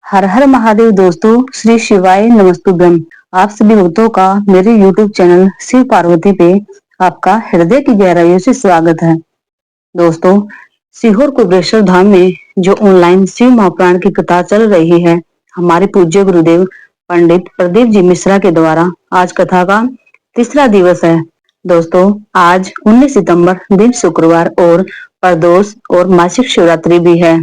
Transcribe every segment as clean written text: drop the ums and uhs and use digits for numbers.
हर हर महादेव दोस्तों, श्री शिवाय नमस्तुभ्यम। आप सभी भक्तों का मेरे YouTube चैनल शिव पार्वती पे आपका हृदय की गहराइयों से स्वागत है। दोस्तों, सीहोर कुबेश्वर धाम में जो ऑनलाइन शिव महापुराण की कथा चल रही है, हमारे पूज्य गुरुदेव पंडित प्रदीप जी मिश्रा के द्वारा आज कथा का तीसरा दिवस है। दोस्तों, आज 19 सितंबर दिन शुक्रवार और प्रदोष और मासिक शिवरात्रि भी है,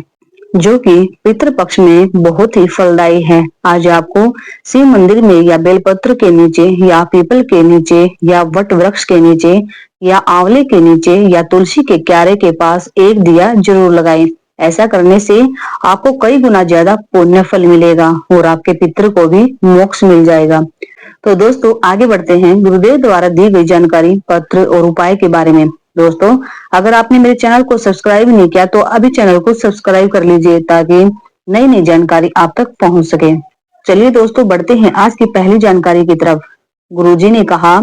जो कि पितृ पक्ष में बहुत ही फलदायी है। आज आपको शिव मंदिर में या बेलपत्र के नीचे या पीपल के नीचे या वट वृक्ष के नीचे या आंवले के नीचे या तुलसी के क्यारे के पास एक दिया जरूर लगाएं। ऐसा करने से आपको कई गुना ज्यादा पुण्य फल मिलेगा और आपके पितृ को भी मोक्ष मिल जाएगा। तो दोस्तों, आगे बढ़ते हैं गुरुदेव द्वारा दी गई जानकारी, पत्र और उपाय के बारे में। दोस्तों, अगर आपने मेरे चैनल को सब्सक्राइब नहीं किया तो अभी चैनल को सब्सक्राइब कर लीजिए ताकि नई नई जानकारी आप तक पहुंच सके। चलिए दोस्तों, बढ़ते हैं आज की पहली जानकारी की तरफ। गुरुजी ने कहा,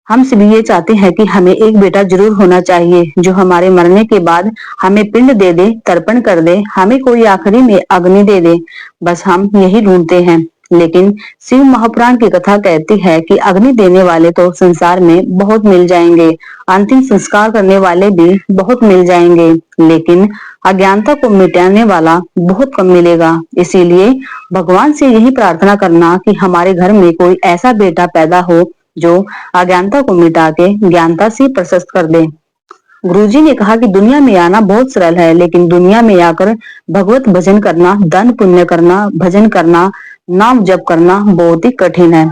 हम सभी ये चाहते हैं कि हमें एक बेटा जरूर होना चाहिए जो हमारे मरने के बाद हमें पिंड दे दे, तर्पण कर दे, हमें कोई आखिरी में अग्नि दे दे। बस हम यही ढूंढते हैं। लेकिन शिव महापुराण की कथा कहती है कि अग्नि देने वाले तो संसार में बहुत मिल जाएंगे, अंतिम संस्कार करने वाले भी बहुत मिल जाएंगे, लेकिन अज्ञानता को मिटाने वाला बहुत कम मिलेगा। इसीलिए भगवान से यही प्रार्थना करना कि हमारे घर में कोई ऐसा बेटा पैदा हो जो अज्ञानता को मिटा के ज्ञानता से प्रशस्त कर दे। गुरुजी ने कहा कि दुनिया में आना बहुत सरल है, लेकिन दुनिया में आकर भगवत भजन करना, दान पुण्य करना, भजन करना, नाम जप करना बहुत ही कठिन है।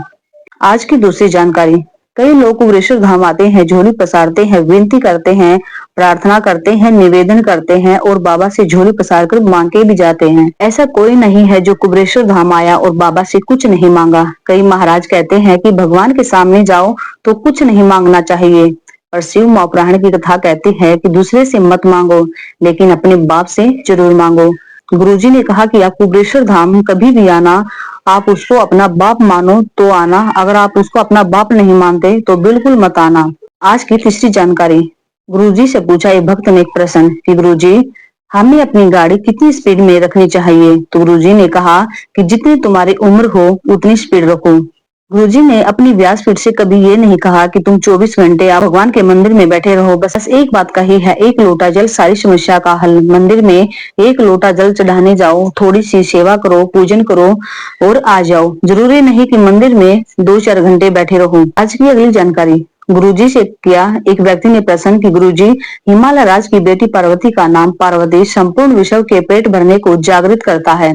आज की दूसरी जानकारी। कई लोग कुबेश्वर धाम आते हैं, झोली पसारते हैं, विनती करते हैं, प्रार्थना करते हैं, निवेदन करते हैं और बाबा से झोली पसार कर मांग के भी जाते हैं। ऐसा कोई नहीं है जो कुबेश्वर धाम आया और बाबा से कुछ नहीं मांगा। कई महाराज कहते हैं कि भगवान के सामने जाओ तो कुछ नहीं मांगना चाहिए, पर शिव महापुराण की कथा कहती है कि दूसरे से मत मांगो, लेकिन अपने बाप से जरूर मांगो। गुरुजी ने कहा कि आप कुबेश्वर धाम कभी भी आना, आप उसको अपना बाप मानो तो आना, अगर आप उसको अपना बाप नहीं मानते तो बिल्कुल मत आना। आज की तीसरी जानकारी। गुरुजी से पूछा एक भक्त ने एक प्रश्न कि गुरुजी, हमें अपनी गाड़ी कितनी स्पीड में रखनी चाहिए? तो गुरुजी ने कहा कि जितनी तुम्हारी उम्र हो उतनी स्पीड रखो। गुरुजी ने अपनी व्यासपीठ से कभी ये नहीं कहा कि तुम 24 घंटे आप भगवान के मंदिर में बैठे रहो। बस एक बात कही है, एक लोटा जल सारी समस्या का हल। मंदिर में एक लोटा जल चढ़ाने जाओ, थोड़ी सी सेवा करो, पूजन करो और आ जाओ। जरूरी नहीं कि मंदिर में 2-4 घंटे बैठे रहो। आज की अगली जानकारी। गुरुजी से किया एक व्यक्ति ने प्रश्न कि गुरुजी, हिमालय राज की बेटी पार्वती का नाम पार्वती संपूर्ण विश्व के पेट भरने को जागृत करता है।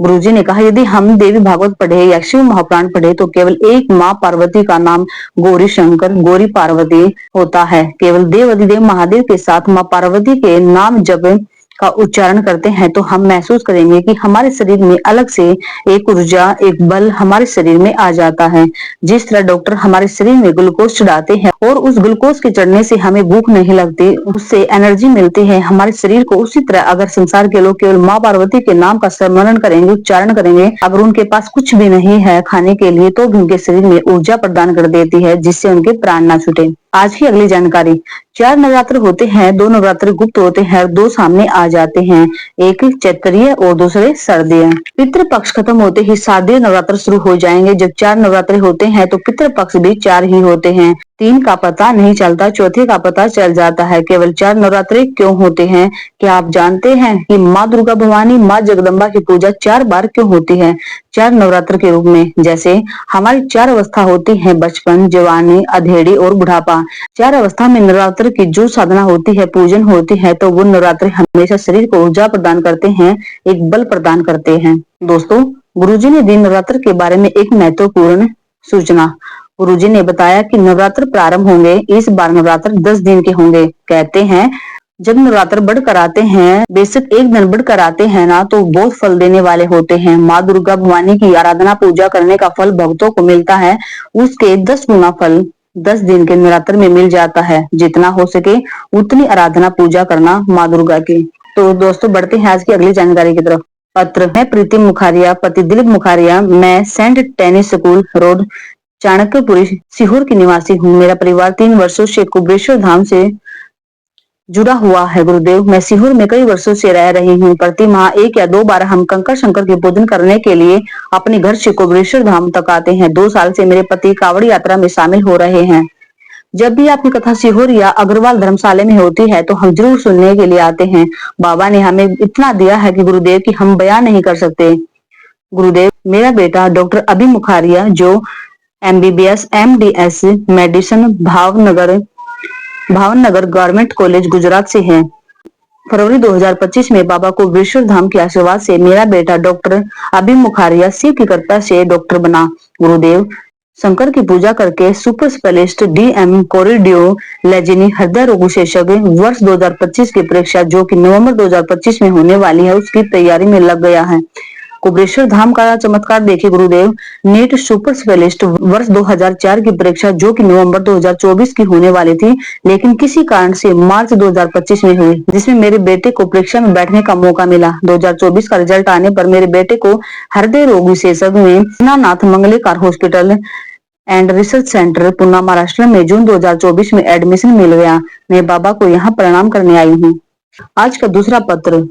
गुरुजी ने कहा, यदि हम देवी भागवत पढ़े या शिव महापुराण पढ़े तो केवल एक माँ पार्वती का नाम गौरी शंकर, गौरी पार्वती होता है। केवल देव अधिदेव महादेव के साथ माँ पार्वती के नाम जप का उच्चारण करते हैं तो हम महसूस करेंगे कि हमारे शरीर में अलग से एक ऊर्जा, एक बल हमारे शरीर में आ जाता है। जिस तरह डॉक्टर हमारे शरीर में ग्लूकोज चढ़ाते हैं और उस ग्लूकोज के चढ़ने से हमें भूख नहीं लगती, उससे एनर्जी मिलती है हमारे शरीर को, उसी तरह अगर संसार के लोग केवल माँ पार्वती के नाम का स्मरण करेंगे, उच्चारण करेंगे, अगर उनके पास कुछ भी नहीं है खाने के लिए तो भी उनके शरीर में ऊर्जा प्रदान कर देती है, जिससे उनके प्राण ना छूटे। आज की अगली जानकारी। 4 नवरात्र होते हैं, 2 नवरात्र गुप्त होते हैं, 2 सामने आ जाते हैं, एक चैत्रीय और दूसरे शारदीय। पितृ पक्ष खत्म होते ही शारदीय नवरात्र शुरू हो जाएंगे। जब 4 नवरात्र होते हैं तो पितृ पक्ष भी 4 ही होते हैं। 3 का पता नहीं चलता, चौथे का पता चल जाता है। केवल 4 नवरात्रि क्यों होते हैं? क्या आप जानते हैं कि माँ दुर्गा भवानी, माँ जगदम्बा की पूजा 4 बार क्यों होती है? 4 नवरात्र के रूप में। जैसे हमारी 4 अवस्था होती है, बचपन, जवानी, अधेड़ी और बुढ़ापा। 4 अवस्था में नवरात्र की जो साधना होती है, पूजन होती है, तो वो नवरात्र हमेशा शरीर को ऊर्जा प्रदान करते हैं, एक बल प्रदान करते हैं। दोस्तों, गुरुजी ने दिन नवरात्र के बारे में एक महत्वपूर्ण सूचना। गुरुजी ने बताया कि नवरात्र प्रारंभ होंगे, इस बार नवरात्र 10 दिन के होंगे। कहते हैं जब नवरात्र बढ़कर आते हैं, बेशक एक दिन बढ़कर आते हैं ना, तो बहुत फल देने वाले होते हैं। माँ दुर्गा भवानी की आराधना पूजा करने का फल भक्तों को मिलता है, उसके 10 गुना फल 10 दिन के नवरात्र में मिल जाता है। जितना हो सके उतनी आराधना पूजा करना माँ दुर्गा की। तो दोस्तों, बढ़ते हैं आज की अगली जानकारी की तरफ। पत्र। मैं प्रीति मुखारिया, पति दिलीप मुखारिया, मैं Saint Tennis school road, Chanakyapuri, Sehore की निवासी हूँ। मेरा परिवार 3 वर्षों से कुबेश्वर धाम से जुड़ा हुआ है गुरुदेव। मैं सीहोर में कई वर्षों से रह रही हूँ। प्रति माह 1 या 2 बार हम कंकड़ शंकर की पूजन करने के लिए अपने घर से कुबेरेश्वर धाम तक आते हैं। 2 साल से मेरे पति कांवड़ यात्रा में शामिल हो रहे हैं। जब भी आपकी कथा सीहोर या अग्रवाल धर्मशाला में होती है तो हम जरूर सुनने के लिए आते हैं। बाबा ने हमें इतना दिया है कि गुरुदेव की हम बयान नहीं कर सकते। गुरुदेव, मेरा बेटा डॉक्टर अभी मुखारिया जो MBBS MDS medicine Bhavnagar government college Gujarat से है। फरवरी 2025 में बाबा को विश्व धाम के आशीर्वाद से मेरा बेटा डॉक्टर अभी मुखारिया शिव की कृपा से डॉक्टर बना। गुरुदेव, शंकर की पूजा करके सुपर स्पेशलिस्ट DM कोरिडियो लेजिनी हृदय रोग विशेषज्ञ वर्ष 2025 की परीक्षा जो कि नवंबर 2025 में होने वाली है उसकी तैयारी में लग गया है। कुबेरेश्वर धाम का चमत्कार देखिए गुरुदेव। नीट सुपर स्पेशलिस्ट वर्ष 2004 की परीक्षा जो कि नवंबर 2024 की होने वाली थी लेकिन किसी कारण से मार्च 2025 में हुई, जिसमें मेरे बेटे को परीक्षा में बैठने का मौका मिला। 2024 का रिजल्ट आने पर मेरे बेटे को हृदय रोग विशेषज्ञ में Dinanath Mangeshkar hospital and research centre Pune Maharashtra में जून 2024 में एडमिशन मिल गया। मैं बाबा को यहाँ प्रणाम करने आई हूँ। आज का दूसरा पत्र।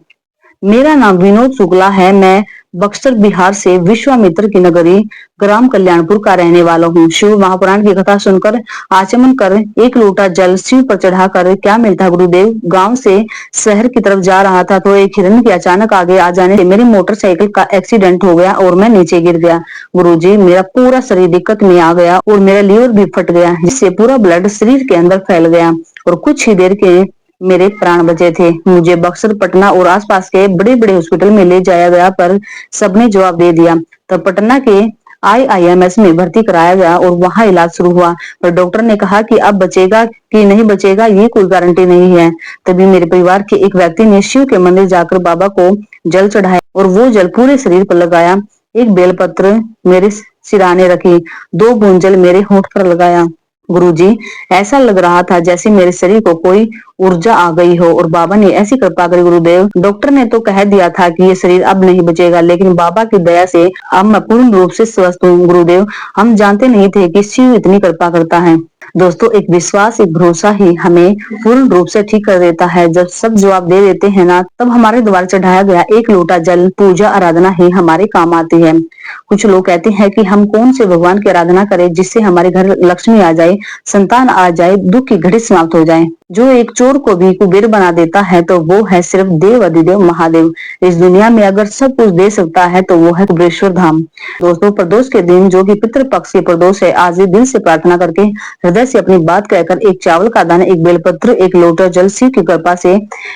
मेरा नाम विनोद शुक्ला है। मैं बक्सर बिहार से विश्वामित्र की नगरी ग्राम कल्याणपुर का रहने वाला हूँ। शिव महापुराण की कथा सुनकर आचमन कर 1 लोटा जल शिव पर चढ़ाकर क्या मिलता है गुरुदेव। गांव से शहर की तरफ जा रहा था तो एक हिरण के अचानक आगे आ जाने से मेरी मोटरसाइकिल का एक्सीडेंट हो गया और मैं नीचे गिर गया। गुरुजी, मेरा पूरा शरीर दिक्कत में आ गया और मेरा लीवर भी फट गया जिससे पूरा ब्लड शरीर के अंदर फैल गया और कुछ ही देर के मेरे प्राण बचे थे। मुझे बक्सर, पटना और आसपास के बड़े बड़े हॉस्पिटल में ले जाया गया पर सबने जवाब दे दिया। तब पटना के IIMS में भर्ती कराया गया और वहां इलाज शुरू हुआ पर डॉक्टर ने कहा कि अब बचेगा कि नहीं बचेगा ये कोई गारंटी नहीं है। तभी मेरे परिवार के एक व्यक्ति ने शिव के मंदिर जाकर बाबा को जल चढ़ाया और वो जल पूरे शरीर पर लगाया। एक बेलपत्र मेरे सिराने रखी, 2 बूंद जल मेरे होंठ पर लगाया। गुरुजी, ऐसा लग रहा था जैसे मेरे शरीर को कोई ऊर्जा आ गई हो और बाबा ने ऐसी कृपा करी। गुरुदेव, डॉक्टर ने तो कह दिया था कि ये शरीर अब नहीं बचेगा लेकिन बाबा की दया से अब मैं पूर्ण रूप से स्वस्थ हूँ। गुरुदेव, हम जानते नहीं थे कि शिव इतनी कृपा करता है। दोस्तों, एक विश्वास, एक भरोसा ही हमें पूर्ण रूप से ठीक कर देता है। जब सब जवाब दे देते हैं ना, तब हमारे द्वारा चढ़ाया गया 1 लोटा जल, पूजा आराधना ही हमारे काम आती है। कुछ लोग कहते हैं कि हम कौन से भगवान की आराधना करें जिससे हमारे घर लक्ष्मी आ जाए, संतान आ जाए, दुख की घड़ी समाप्त हो जाए। जो एक चोर को भी कुबेर बना देता है तो वो है सिर्फ देव अधिदेव महादेव। इस दुनिया में अगर सब कुछ दे सकता है तो वो है कुबेरेश्वर धाम। दोस्तों, प्रदोष के दिन जो कि पितृ पक्ष के प्रदोष है, आज ही दिल से प्रार्थना करके हृदय से अपनी बात कहकर 1 चावल का दाना, 1 बेलपत्र, 1 लोटा जल शिव की कृपा से,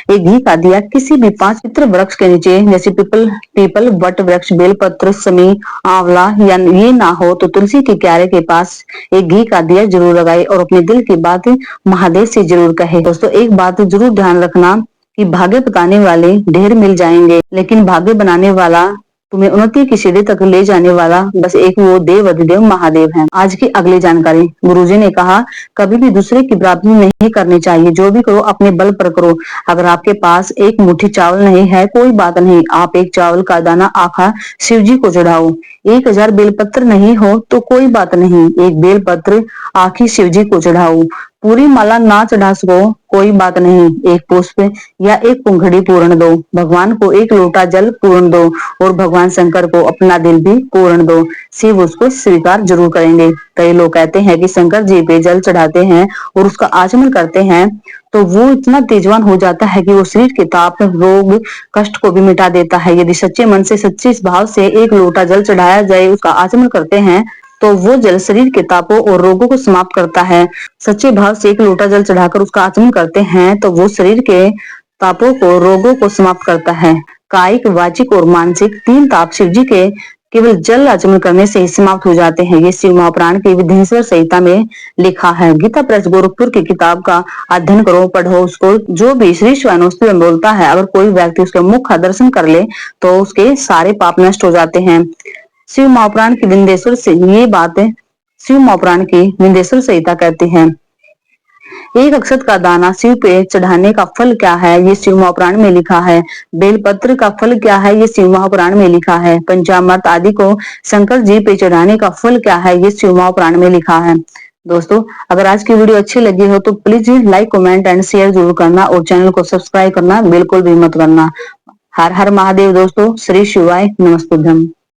1 घी का दिया किसी भी 5 पितृ वृक्ष के नीचे जैसे पीपल, वट वृक्ष, बेलपत्र, समी, आंवला या ये ना हो तो तुलसी के क्यारे के पास 1 घी का दिया जरूर लगाए और अपने दिल की बात महादेव से जरूर कहे। दोस्तों, एक बात जरूर ध्यान रखना कि भाग्य बताने वाले ढेर मिल जाएंगे लेकिन भाग्य बनाने वाला, तुम्हें उन्नति की सीढ़ी तक ले जाने वाला बस एक वो देव अधिदेव महादेव है। आज की अगली जानकारी। गुरुजी ने कहा, कभी भी दूसरे की बराबरी नहीं करनी चाहिए। जो भी करो अपने बल पर करो। अगर आपके पास 1 मुट्ठी चावल नहीं है, कोई बात नहीं, आप 1 चावल का दाना आखा शिव जी को चढ़ाओ। 1000 बेलपत्र नहीं हो तो कोई बात नहीं, 1 बेलपत्र आखी शिव जी को चढ़ाओ। पूरी माला ना चढ़ा सको कोई बात नहीं, 1 पुष्प या 1 पुंखड़ी पूर्ण दो। भगवान को 1 लोटा जल पूर्ण दो और भगवान शंकर को अपना दिल भी पूर्ण दो। शिव उसको स्वीकार जरूर करेंगे। कई लोग कहते हैं कि शंकर जी पे जल चढ़ाते हैं और उसका आचमन करते हैं तो वो इतना तेजवान हो जाता है कि वो शरीर के ताप, रोग, कष्ट को भी मिटा देता है। यदि सच्चे मन से, सच्चे भाव से 1 लोटा जल चढ़ाया जाए, उसका आचमन करते हैं तो वो जल शरीर के तापों और रोगों को समाप्त करता है। सच्चे भाव से 1 लोटा जल चढ़ाकर उसका आचमन करते हैं तो वो शरीर के तापों को, रोगों को समाप्त करता है। कायिक, वाचिक और मानसिक 3 ताप शिव जी के केवल जल आचमन करने से ही समाप्त हो जाते हैं। ये शिव महापुराण की विधिश्वर संहिता में लिखा है। गीता प्रेस गोरखपुर की किताब का अध्ययन करो, पढ़ो उसको। जो भी श्री शिवानोस्तुति में बोलता है, अगर कोई व्यक्ति उसके मुख का दर्शन कर ले तो उसके सारे पाप नष्ट हो जाते हैं। शिव महापुराण की विंध्येश्वर से ये बातें शिव महापुराण की विंध्येश्वर संहिता कहती है। 1 अक्षत का दाना शिव पे चढ़ाने का फल क्या है, ये शिव महापुराण में लिखा है। बेलपत्र का फल क्या है, ये शिव महापुराण में लिखा है। पंचामृत आदि को शंकर जी पे चढ़ाने का फल क्या है, ये शिव महापुराण में लिखा है। दोस्तों, अगर आज की वीडियो अच्छी लगी हो तो please like, comment and share जरूर करना और चैनल को सब्सक्राइब करना बिल्कुल भी मत करना। हर हर महादेव दोस्तों, श्री शिवाय नमस्तुभ्यम।